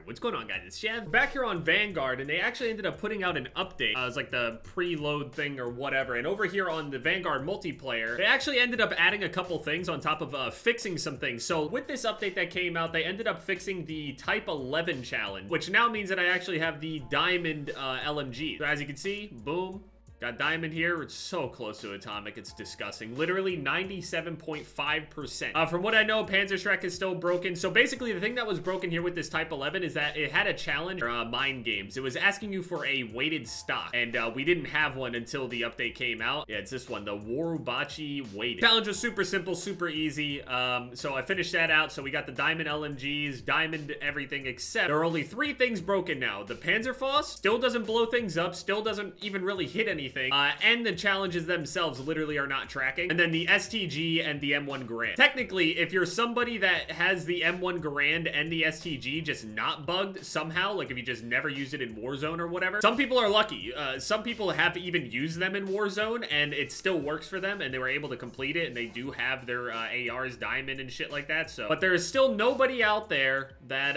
What's going on, guys? It's Chev. Back here on Vanguard, and they actually ended up putting out an update. It was like the preload thing or whatever. And over here on the Vanguard multiplayer, they actually ended up adding a couple things on top of fixing some things. So with this update that came out, they ended up fixing the Type 11 challenge, which now means that I actually have the Diamond LMG. So as you can see, boom. Got Diamond here. It's so close to Atomic. It's disgusting. Literally 97.5%. From what I know, Panzerschreck is still broken. So basically, the thing that was broken here with this Type 11 is that it had a challenge for mind games. It was asking you for a weighted stock. And we didn't have one until the update came out. Yeah, it's this one. The Warubachi weighted. Challenge was super simple, super easy. So I finished that out. So we got the Diamond LMGs, Diamond everything, except there are only 3 things broken now. The Panzerfaust still doesn't blow things up. Still doesn't even really hit anything. And the challenges themselves literally are not tracking. And then the STG and the M1 Garand. Technically, if you're somebody that has the M1 Garand and the STG just not bugged somehow, like if you just never used it in Warzone or whatever, some people are lucky. Some people have even used them in Warzone and it still works for them and they were able to complete it and they do have their ARs Diamond and shit like that. So, but there is still nobody out there that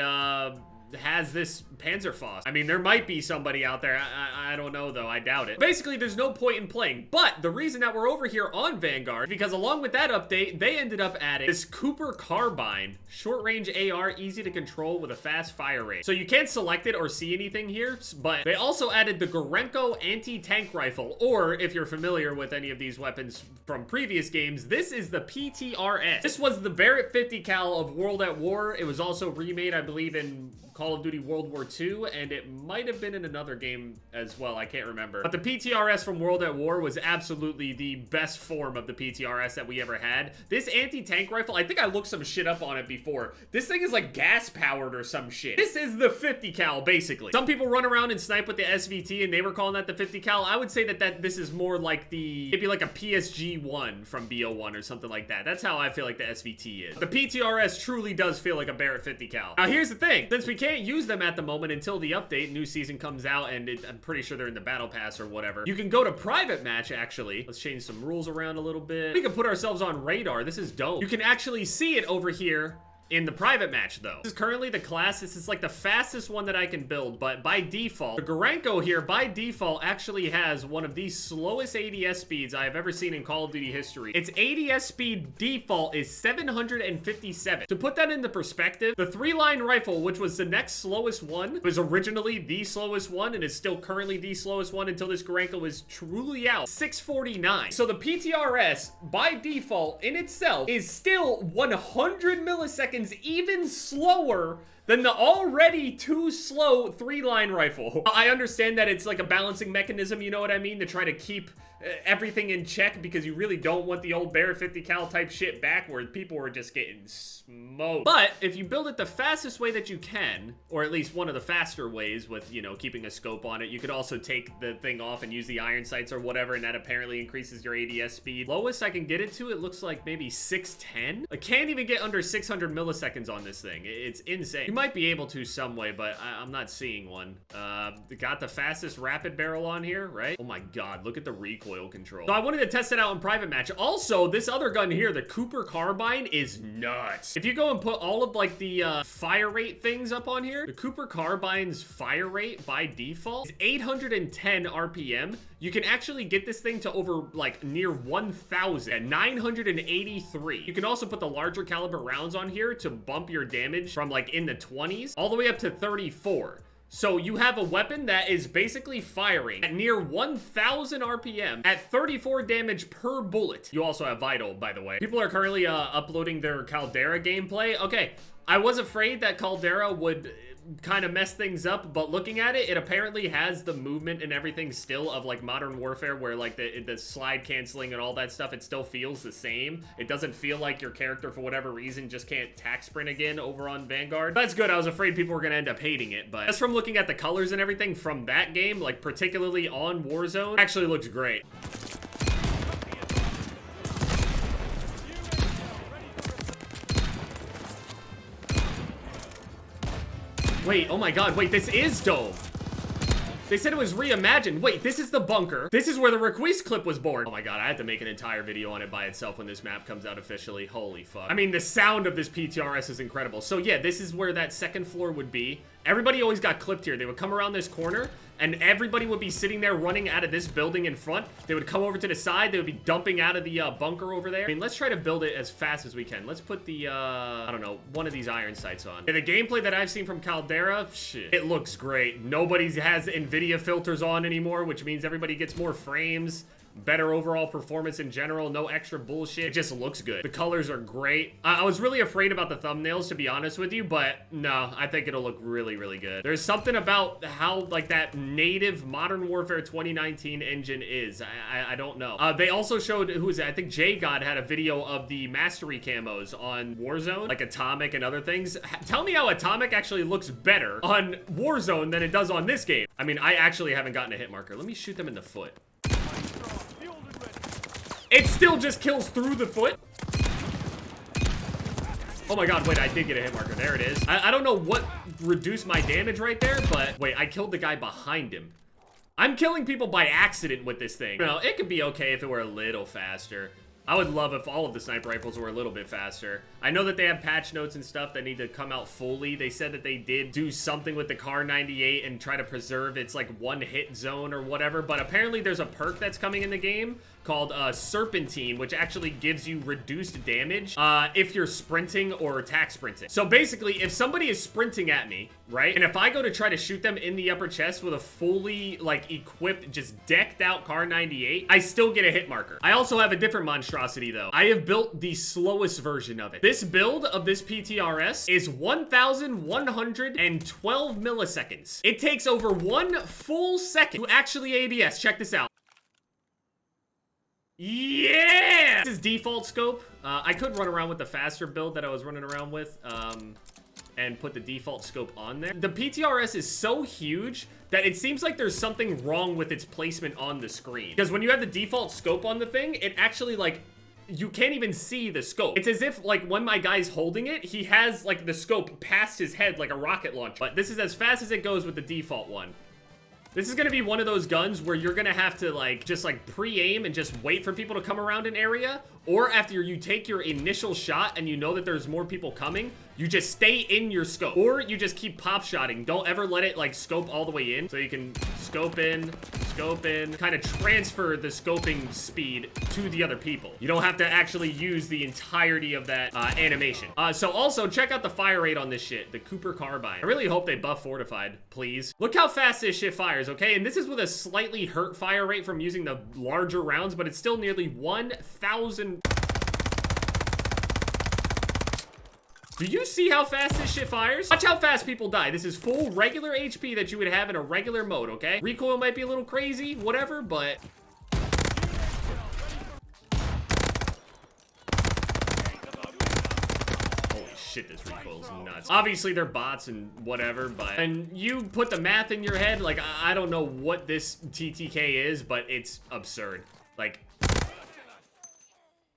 has this Panzerfaust. I mean, there might be somebody out there. I don't know, though. I doubt it. Basically, there's no point in playing. But the reason that we're over here on Vanguard, because along with that update, they ended up adding this Cooper Carbine, short-range AR, easy to control with a fast fire rate. So you can't select it or see anything here, but they also added the Gorenko anti-tank rifle, or if you're familiar with any of these weapons from previous games, this is the PTRS. This was the Barrett 50 cal of World at War. It was also remade, I believe, in Call of Duty World War II, and it might have been in another game as well. I can't remember. But the PTRS from World at War was absolutely the best form of the PTRS that we ever had. This anti-tank rifle, I think I looked some shit up on it before. This thing is like gas-powered or some shit. This is the 50 cal, basically. Some people run around and snipe with the SVT, and they were calling that the 50 cal. I would say that this is more like maybe like a PSG-1 from BO1 or something like that. That's how I feel like the SVT is. The PTRS truly does feel like a Barrett 50 cal. Now, here's the thing. Since we can't use them at the moment until the update, new season comes out, and I'm pretty sure they're in the battle pass or whatever. You can go to private match, actually. Let's change some rules around a little bit. We can put ourselves on radar. This is dope. You can actually see it over here in the private match, though. This is currently the class. This is like the fastest one that I can build, but by default, the Gorenko here, by default, actually has one of the slowest ADS speeds I have ever seen in Call of Duty history. Its ADS speed default is 757. To put that into perspective, the 3-line rifle, which was the next slowest one, was originally the slowest one, and is still currently the slowest one until this Gorenko is truly out. 649. So the PTRS, by default, in itself, is still 100 milliseconds even slower than the already too slow 3-line rifle. I understand that it's like a balancing mechanism, you know what I mean, to try to keep everything in check, because you really don't want the old Barrett 50 cal type shit back where people were just getting smoked. But if you build it the fastest way that you can, or at least one of the faster ways with, you know, keeping a scope on it, you could also take the thing off and use the iron sights or whatever, and that apparently increases your ADS speed. Lowest I can get it to, it looks like maybe 610. I can't even get under 600 milliseconds on this thing. It's insane. You might be able to some way, but I'm not seeing one. Got the fastest rapid barrel on here, right? Oh my god, look at the recoil control. So I wanted to test it out in private match. Also, this other gun here, the Cooper Carbine, is nuts. If you go and put all of like the fire rate things up on here, the Cooper Carbine's fire rate by default is 810 RPM. You can actually get this thing to over like near 1,000 at 983. You can also put the larger caliber rounds on here to bump your damage from like in the 20s all the way up to 34. So you have a weapon that is basically firing at near 1,000 RPM at 34 damage per bullet. You also have Vital, by the way. People are currently uploading their Caldera gameplay. Okay, I was afraid that Caldera would kind of mess things up, but looking at it, it apparently has the movement and everything still of like Modern Warfare, where like the slide canceling and all that stuff, it still feels the same. It doesn't feel like your character, for whatever reason, just can't tack sprint again over on Vanguard. That's good. I was afraid people were gonna end up hating it, but just from looking at the colors and everything from that game, like particularly on Warzone, actually looks great. Wait, oh my god, wait, this is dope. They said it was reimagined. Wait, this is the bunker. This is where the REQUIS clip was born. Oh my god, I had to make an entire video on it by itself when this map comes out officially. Holy fuck. I mean, the sound of this PTRS is incredible. So yeah, this is where that second floor would be. Everybody always got clipped here. They would come around this corner, and everybody would be sitting there running out of this building in front. They would come over to the side. They would be dumping out of the bunker over there. I mean, let's try to build it as fast as we can. Let's put the, I don't know, one of these iron sights on. And the gameplay that I've seen from Caldera, shit, it looks great. Nobody has NVIDIA filters on anymore, which means everybody gets more frames. Better overall performance in general, no extra bullshit. It just looks good. The colors are great. I was really afraid about the thumbnails, to be honest with you, but no, I think it'll look really, really good. There's something about how, like, that native Modern Warfare 2019 engine is. I don't know. They also showed, who is it? I think J-God had a video of the mastery camos on Warzone, like Atomic and other things. Tell me how Atomic actually looks better on Warzone than it does on this game. I mean, I actually haven't gotten a hit marker. Let me shoot them in the foot. It still just kills through the foot. Oh my god, wait, I did get a hit marker. There it is. I don't know what reduced my damage right there, but wait, I killed the guy behind him. I'm killing people by accident with this thing. Well, it could be okay if it were a little faster. I would love if all of the sniper rifles were a little bit faster. I know that they have patch notes and stuff that need to come out fully. They said that they did do something with the Kar 98 and try to preserve its like one hit zone or whatever, but apparently there's a perk that's coming in the game called Serpentine, which actually gives you reduced damage if you're sprinting or attack sprinting. So basically, if somebody is sprinting at me, right, and if I go to try to shoot them in the upper chest with a fully like equipped, just decked out Kar 98, I still get a hit marker. I also have a different monstrosity though. I have built the slowest version of it. This build of this PTRS is 1,112 milliseconds. It takes over 1 full second to actually ABS. Check this out. Yeah! This is default scope. I could run around with the faster build that I was running around with and put the default scope on there. The PTRS is so huge that it seems like there's something wrong with its placement on the screen. Because when you have the default scope on the thing, it actually like, you can't even see the scope. It's as if like when my guy's holding it, he has like the scope past his head like a rocket launcher. But this is as fast as it goes with the default one. This is gonna be one of those guns where you're gonna have to like, just like pre-aim and just wait for people to come around an area. Or after you take your initial shot and you know that there's more people coming, you just stay in your scope. Or you just keep pop shotting. Don't ever let it like scope all the way in. So you can scope in, kind of transfer the scoping speed to the other people. You don't have to actually use the entirety of that animation. So also check out the fire rate on this shit, the Cooper Carbine. I really hope they buff Fortified, please. Look how fast this shit fires, okay? And this is with a slightly hurt fire rate from using the larger rounds, but it's still nearly 1,000. Do you see how fast this shit fires? Watch how fast people die. This is full regular HP that you would have in a regular mode, okay? Recoil might be a little crazy, whatever, but... Holy shit, this recoil's nuts. Obviously, they're bots and whatever, but... And you put the math in your head, like, I don't know what this TTK is, but it's absurd. Like...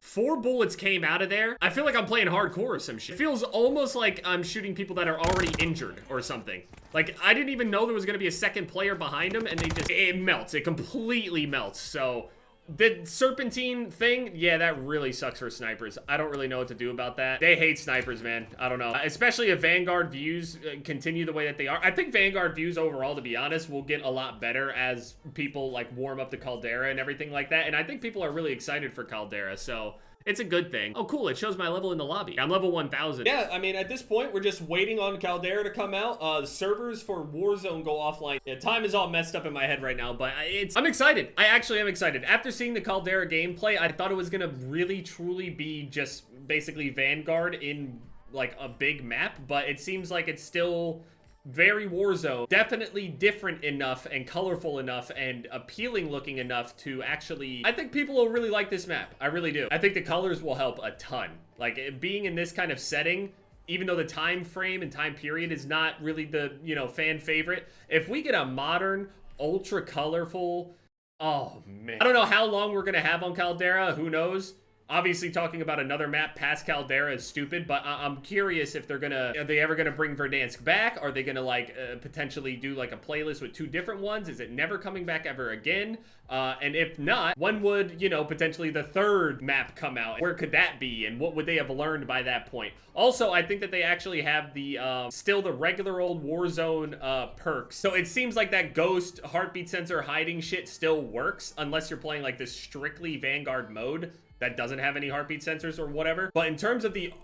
4 bullets came out of there. I feel like I'm playing hardcore or some shit. It feels almost like I'm shooting people that are already injured or something. Like, I didn't even know there was gonna be a second player behind them, and they just, it melts. It completely melts. So, the Serpentine thing, yeah, that really sucks for snipers. I don't really know what to do about that. They hate snipers, man. I don't know. Especially if Vanguard views continue the way that they are. I think Vanguard views overall, to be honest, will get a lot better as people like warm up to Caldera and everything like that. And I think people are really excited for Caldera, so it's a good thing. Oh, cool. It shows my level in the lobby. I'm level 1,000. Yeah, I mean, at this point, we're just waiting on Caldera to come out. The servers for Warzone go offline. Yeah, time is all messed up in my head right now, but I'm excited. I actually am excited. After seeing the Caldera gameplay, I thought it was gonna really, truly be just basically Vanguard in, like, a big map, but it seems like it's still very Warzone. Definitely different enough and colorful enough and appealing looking enough to actually, I think people will really like this map. I really do. I think the colors will help a ton. Like, being in this kind of setting, even though the time frame and time period is not really the, you know, fan favorite, if we get a modern, ultra colorful, oh man. I don't know how long we're gonna have on Caldera, who knows? Obviously, talking about another map past Caldera is stupid, but I'm curious if are they ever gonna bring Verdansk back? Are they gonna like potentially do like a playlist with 2 different ones? Is it never coming back ever again? And if not, when would, you know, potentially the 3rd map come out? Where could that be? And what would they have learned by that point? Also, I think that they actually have the still the regular old Warzone perks. So it seems like that ghost heartbeat sensor hiding shit still works, unless you're playing like this strictly Vanguard mode that doesn't have any heartbeat sensors or whatever. But in terms of the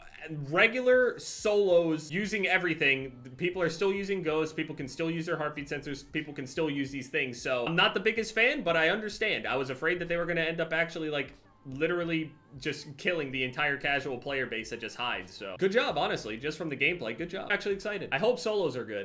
regular solos using everything, people are still using ghosts, people can still use their heartbeat sensors, people can still use these things. So I'm not the biggest fan, but I understand. I was afraid that they were gonna end up actually like literally just killing the entire casual player base that just hides. So good job, honestly, just from the gameplay. Good job. Actually excited. I hope solos are good.